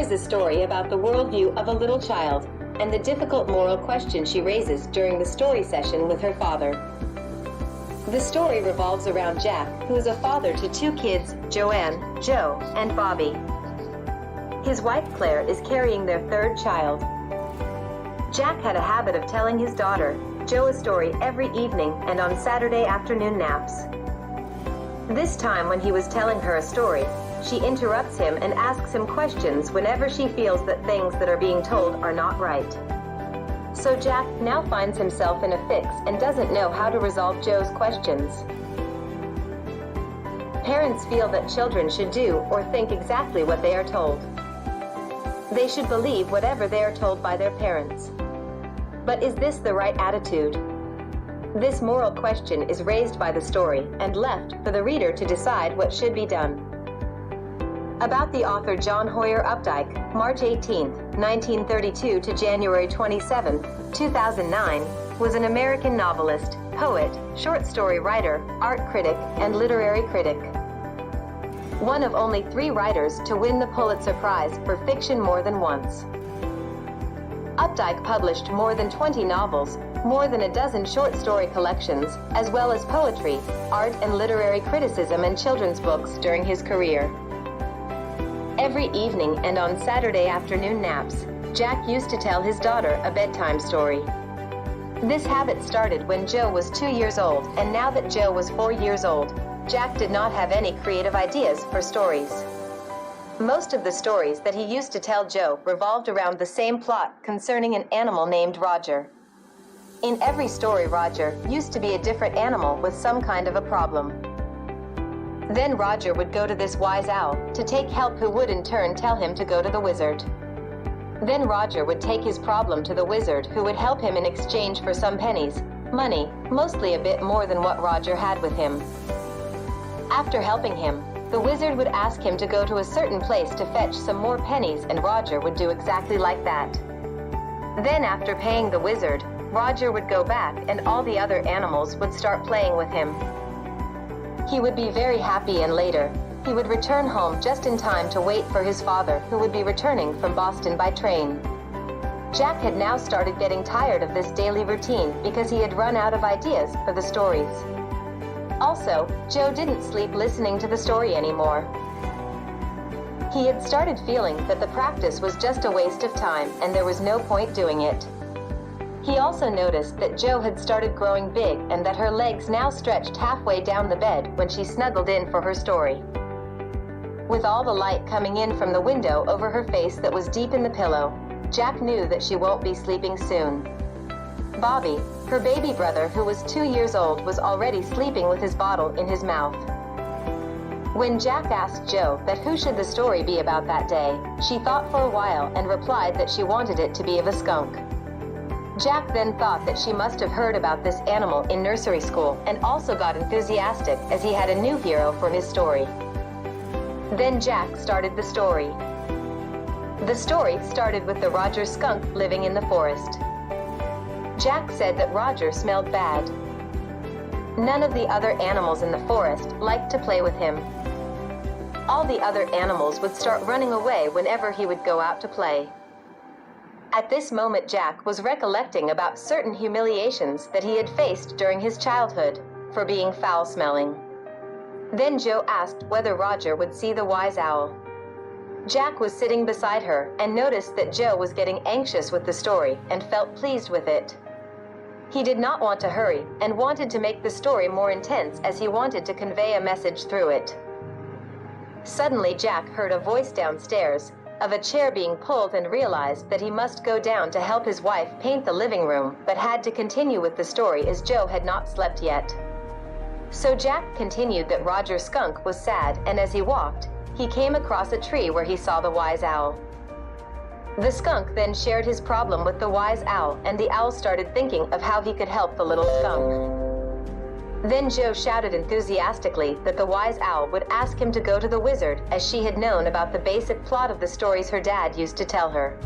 is a story about the worldview of a little child and the difficult moral question she raises during the story session with her father. The story revolves around Jack, who is a father to two kids, Joanne, Joe, and Bobby. His wife Claire is carrying their third child. Jack had a habit of telling his daughter, Joe, a story every evening and on Saturday afternoon naps. This time when he was telling her a story, she interrupts him and asks him questions whenever she feels that things that are being told are not right. So Jack now finds himself in a fix and doesn't know how to resolve Joe's questions. Parents feel that children should do or think exactly what they are told. They should believe whatever they are told by their parents. But is this the right attitude? This moral question is raised by the story and left for the reader to decide what should be done. About the author John Hoyer Updike, March 18, 1932 to January 27, 2009, was an American novelist, poet, short story writer, art critic, and literary critic. One of only 3 writers to win the Pulitzer Prize for fiction more than once. Updike published more than 20 novels, more than a dozen short story collections, as well as poetry, art and literary criticism and children's books during his career. Every evening and on Saturday afternoon naps, Jack used to tell his daughter a bedtime story. This habit started when Joe was 2 years old, and now that Joe was 4 years old, Jack did not have any creative ideas for stories. Most of the stories that he used to tell Joe revolved around the same plot concerning an animal named Roger. In every story, Roger used to be a different animal with some kind of a problem. Then Roger would go to this wise owl to take help, who would in turn tell him to go to the wizard. Then Roger would take his problem to the wizard, who would help him in exchange for some pennies, money, mostly a bit more than what Roger had with him. After helping him, the wizard would ask him to go to a certain place to fetch some more pennies, and Roger would do exactly like that. Then after paying the wizard, Roger would go back and all the other animals would start playing with him. He would be very happy, and later, he would return home just in time to wait for his father, who would be returning from Boston by train. Jack had now started getting tired of this daily routine because he had run out of ideas for the stories. Also, Joe didn't sleep listening to the story anymore. He had started feeling that the practice was just a waste of time and there was no point doing it. He also noticed that Joe had started growing big and that her legs now stretched halfway down the bed when she snuggled in for her story. With all the light coming in from the window over her face that was deep in the pillow, Jack knew that she won't be sleeping soon. Bobby, her baby brother who was 2 years old, was already sleeping with his bottle in his mouth. When Jack asked Joe that who should the story be about that day, she thought for a while and replied that she wanted it to be of a skunk. Jack then thought that she must have heard about this animal in nursery school and also got enthusiastic as he had a new hero for his story. Then Jack started the story. The story started with the Roger skunk living in the forest. Jack said that Roger smelled bad. None of the other animals in the forest liked to play with him. All the other animals would start running away whenever he would go out to play. At this moment, Jack was recollecting about certain humiliations that he had faced during his childhood for being foul-smelling. Then Joe asked whether Roger would see the wise owl. Jack was sitting beside her and noticed that Joe was getting anxious with the story and felt pleased with it. He did not want to hurry and wanted to make the story more intense as he wanted to convey a message through it. Suddenly Jack heard a voice downstairs of a chair being pulled and realized that he must go down to help his wife paint the living room, but had to continue with the story as Joe had not slept yet. So Jack continued that Roger skunk was sad, and as he walked, he came across a tree where he saw the wise owl. The skunk then shared his problem with the wise owl, and the owl started thinking of how he could help the little skunk. Then Joe shouted enthusiastically that the wise owl would ask him to go to the wizard, as she had known about the basic plot of the stories her dad used to tell her.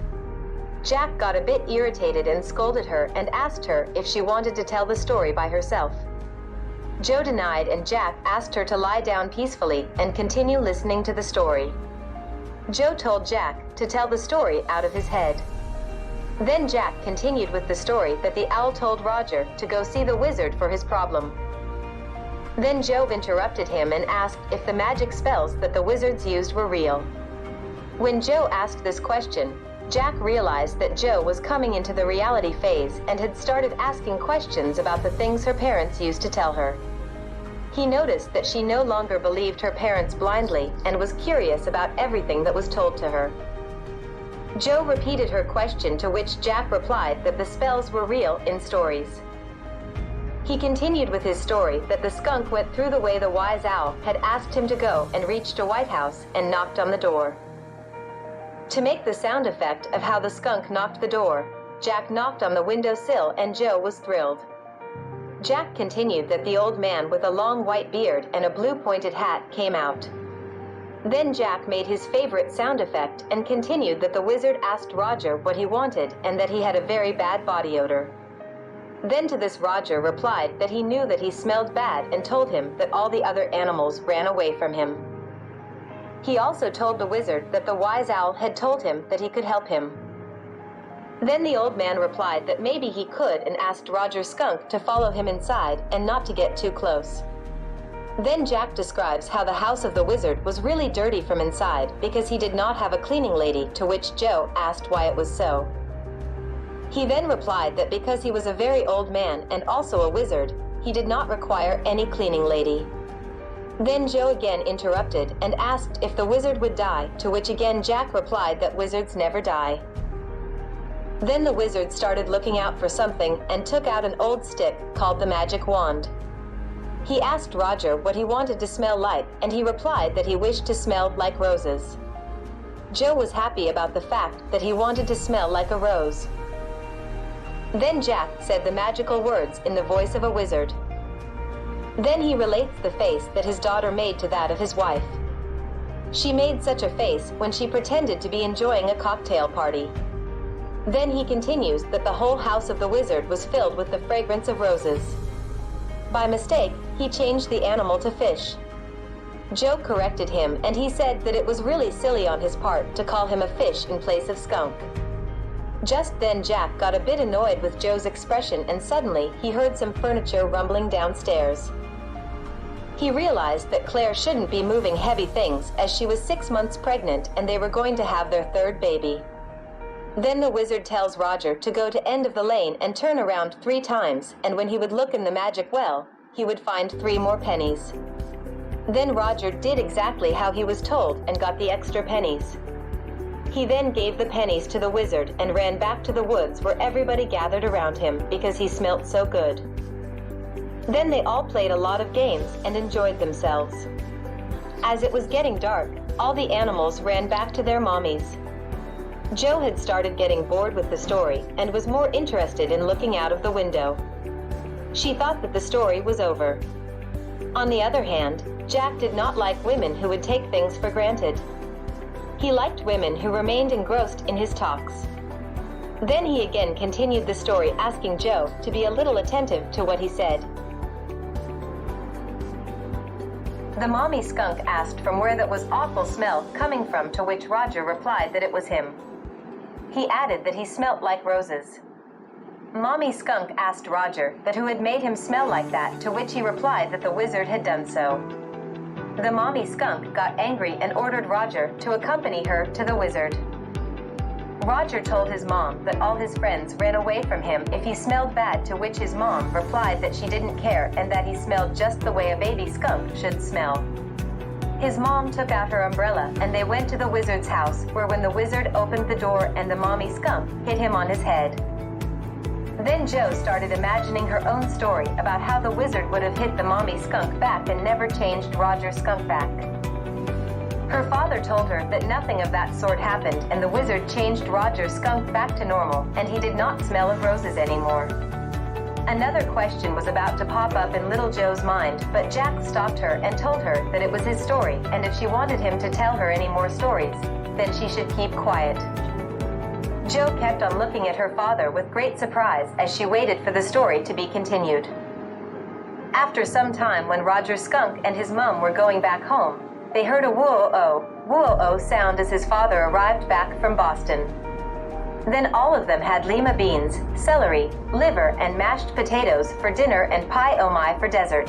Jack got a bit irritated and scolded her and asked her if she wanted to tell the story by herself. Joe denied, and Jack asked her to lie down peacefully and continue listening to the story. Joe told Jack to tell the story out of his head. Then Jack continued with the story that the owl told Roger to go see the wizard for his problem. Then Joe interrupted him and asked if the magic spells that the wizards used were real. When Joe asked this question, Jack realized that Joe was coming into the reality phase and had started asking questions about the things her parents used to tell her. He noticed that she no longer believed her parents blindly and was curious about everything that was told to her. Joe repeated her question, to which Jack replied that the spells were real in stories. He continued with his story that the skunk went through the way the wise owl had asked him to go and reached a White House and knocked on the door. To make the sound effect of how the skunk knocked the door, Jack knocked on the windowsill and Joe was thrilled. Jack continued that the old man with a long white beard and a blue pointed hat came out. Then Jack made his favorite sound effect and continued that the wizard asked Roger what he wanted and that he had a very bad body odor. Then to this Roger replied that he knew that he smelled bad and told him that all the other animals ran away from him. He also told the wizard that the wise owl had told him that he could help him. Then the old man replied that maybe he could and asked Roger Skunk to follow him inside and not to get too close. Then Jack describes how the house of the wizard was really dirty from inside because he did not have a cleaning lady, to which Joe asked why it was so. He then replied that because he was a very old man and also a wizard, he did not require any cleaning lady. Then Joe again interrupted and asked if the wizard would die, to which again Jack replied that wizards never die. Then the wizard started looking out for something and took out an old stick called the magic wand. He asked Roger what he wanted to smell like, and he replied that he wished to smell like roses. Joe was happy about the fact that he wanted to smell like a rose. Then Jack said the magical words in the voice of a wizard. Then he relates the face that his daughter made to that of his wife. She made such a face when she pretended to be enjoying a cocktail party. Then he continues that the whole house of the wizard was filled with the fragrance of roses. By mistake, he changed the animal to fish. Joe corrected him and he said that it was really silly on his part to call him a fish in place of skunk. Just then Jack got a bit annoyed with Joe's expression and suddenly he heard some furniture rumbling downstairs. He realized that Claire shouldn't be moving heavy things as she was 6 months pregnant and they were going to have their third baby. Then the wizard tells Roger to go to end of the lane and turn around 3 times, and when he would look in the magic well, he would find 3 more pennies. Then Roger did exactly how he was told and got the extra pennies. He then gave the pennies to the wizard and ran back to the woods where everybody gathered around him because he smelt so good. Then they all played a lot of games and enjoyed themselves. As it was getting dark, all the animals ran back to their mommies. Joe had started getting bored with the story and was more interested in looking out of the window. She thought that the story was over. On the other hand, Jack did not like women who would take things for granted. He liked women who remained engrossed in his talks. Then he again continued the story, asking Joe to be a little attentive to what he said. The mommy skunk asked from where that was awful smell coming from, to which Roger replied that it was him. He added that he smelt like roses. Mommy skunk asked Roger that who had made him smell like that, to which he replied that the wizard had done so. The mommy skunk got angry and ordered Roger to accompany her to the wizard. Roger told his mom that all his friends ran away from him if he smelled bad, to which his mom replied that she didn't care and that he smelled just the way a baby skunk should smell. His mom took out her umbrella and they went to the wizard's house, where when the wizard opened the door and the mommy skunk hit him on his head. Then Joe started imagining her own story about how the wizard would have hit the mommy skunk back and never changed Roger Skunk back. Her father told her that nothing of that sort happened and the wizard changed Roger Skunk back to normal and he did not smell of roses anymore. Another question was about to pop up in little Joe's mind, but Jack stopped her and told her that it was his story and if she wanted him to tell her any more stories, then she should keep quiet. Joe kept on looking at her father with great surprise as she waited for the story to be continued. After some time, when Roger Skunk and his mom were going back home, they heard a woo-oh sound as his father arrived back from Boston. Then all of them had lima beans, celery, liver, and mashed potatoes for dinner and pie oh my for dessert.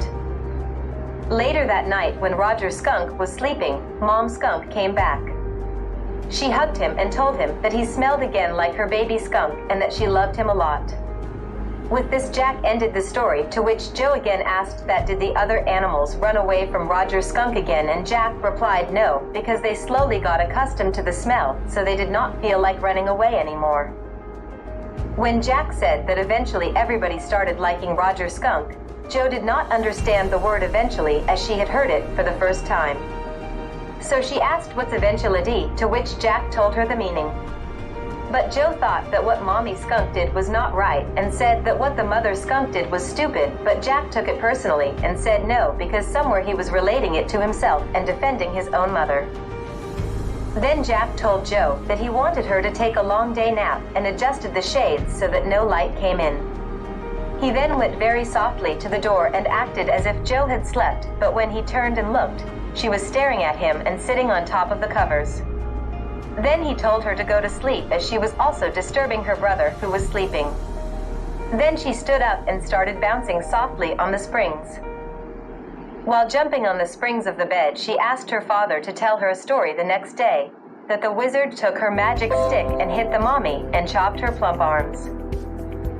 Later that night, when Roger Skunk was sleeping, Mom Skunk came back. She hugged him and told him that he smelled again like her baby skunk and that she loved him a lot. With this, Jack ended the story, to which Joe again asked that did the other animals run away from Roger Skunk again, and Jack replied no, because they slowly got accustomed to the smell, so they did not feel like running away anymore. When Jack said that eventually everybody started liking Roger Skunk, Joe did not understand the word eventually, as she had heard it for the first time. So she asked what's eventuality, to which Jack told her the meaning. But Joe thought that what Mommy Skunk did was not right and said that what the mother skunk did was stupid, but Jack took it personally and said no, because somewhere he was relating it to himself and defending his own mother. Then Jack told Joe that he wanted her to take a long day nap and adjusted the shades so that no light came in. He then went very softly to the door and acted as if Joe had slept, but when he turned and looked, she was staring at him and sitting on top of the covers. Then he told her to go to sleep, as she was also disturbing her brother, who was sleeping. Then she stood up and started bouncing softly on the springs. While jumping on the springs of the bed, she asked her father to tell her a story the next day, that the wizard took her magic stick and hit the mommy and chopped her plump arms.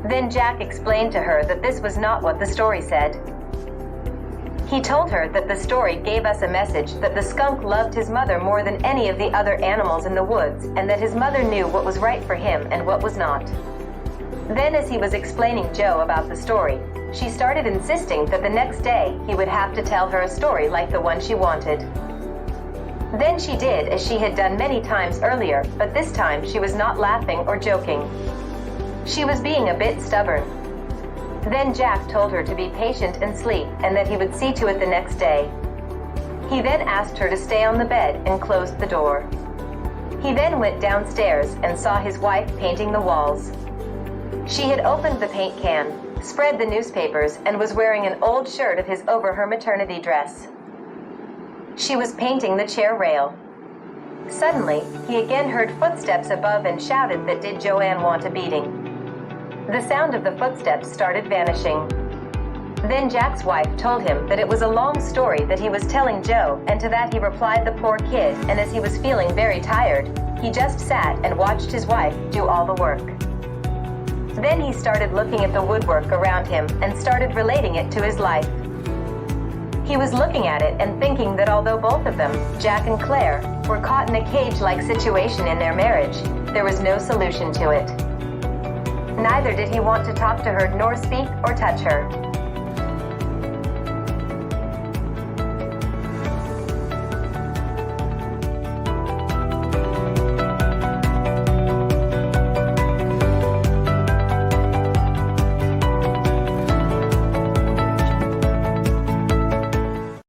Then Jack explained to her that this was not what the story said. He told her that the story gave us a message that the skunk loved his mother more than any of the other animals in the woods, and that his mother knew what was right for him and what was not. Then, as he was explaining Joe about the story, she started insisting that the next day he would have to tell her a story like the one she wanted. Then she did as she had done many times earlier, but this time she was not laughing or joking. She was being a bit stubborn. Then Jack told her to be patient and sleep, and that he would see to it the next day. He then asked her to stay on the bed and closed the door. He then went downstairs and saw his wife painting the walls. She had opened the paint can, spread the newspapers, and was wearing an old shirt of his over her maternity dress. She was painting the chair rail. Suddenly, he again heard footsteps above and shouted that did Joanne want a beating. The sound of the footsteps started vanishing. Then Jack's wife told him that it was a long story that he was telling Joe, and to that he replied the poor kid, and as he was feeling very tired, he just sat and watched his wife do all the work. Then he started looking at the woodwork around him and started relating it to his life. He was looking at it and thinking that although both of them, Jack and Claire, were caught in a cage-like situation in their marriage, there was no solution to it. Neither did he want to talk to her nor speak or touch her.